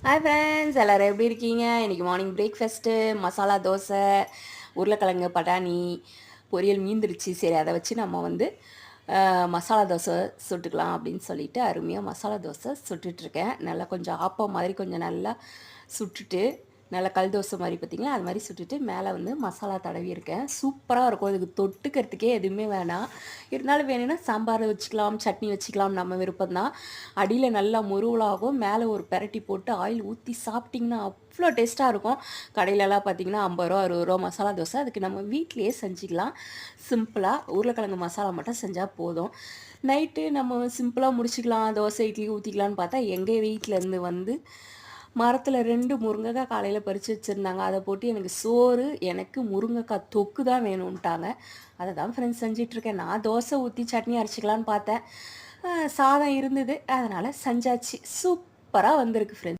Hi friends, எல்லோரும் எப்படி இருக்கீங்க? இன்றைக்கி மார்னிங் பிரேக்ஃபாஸ்ட்டு மசாலா தோசை, உருளைக்கிழங்கு பட்டாணி பொரியல் மீந்துருச்சு. சரி, அதை வச்சு நம்ம வந்து மசாலா தோசை சுட்டுக்கலாம் அப்படின்னு சொல்லிட்டு அருமையாக மசாலா தோசை சுட்டுட்ருக்கேன். நல்லா கொஞ்சம் ஆப்பம் மாதிரி கொஞ்சம் நல்லா சுட்டுட்டு, நல்லா கல் தோசை மாதிரி பார்த்திங்களா, அது மாதிரி சுட்டுட்டு மேலே வந்து மசாலா தடவி இருக்கேன். சூப்பராக இருக்கும். இதுக்கு தொட்டுக்கிறதுக்கே எதுவுமே வேணாம். இருந்தாலும் வேணும்னா சாம்பார் வச்சுக்கலாம், சட்னி வச்சுக்கலாம், நம்ம விருப்பம்தான். அடியில் நல்லா முருவலாகும், மேலே ஒரு பெரட்டி போட்டு ஆயில் ஊற்றி சாப்பிட்டிங்கன்னா அவ்வளோ டேஸ்ட்டாக இருக்கும். கடையிலலாம் பார்த்திங்கன்னா 50 ரூபா 60 ரூபா மசாலா தோசை. அதுக்கு நம்ம வீட்டிலையே செஞ்சுக்கலாம். சிம்பிளாக உருளைக்கிழங்கு மசாலா மட்டும் செஞ்சால் போதும். நைட்டு நம்ம சிம்பிளாக முடிச்சுக்கலாம், தோசை இட்லி ஊற்றிக்கலான்னு பார்த்தா எங்கள் வீட்டிலேருந்து வந்து மரத்தில் 2 முருங்கைக்காய் காலையில் பறித்து வச்சுருந்தாங்க. அதை போட்டு எனக்கு சோறு, எனக்கு முருங்கைக்காய் தொக்கு தான் வேணும்ன்ட்டாங்க. அதை தான் ஃப்ரெண்ட்ஸ் செஞ்சிட்ருக்கேன். நான் தோசை ஊற்றி சட்னி அரைச்சிக்கலான்னு பார்த்தேன். சாதம் இருந்தது, அதனால் செஞ்சாச்சு. சூப்பராக வந்திருக்கு ஃப்ரெண்ட்ஸ்.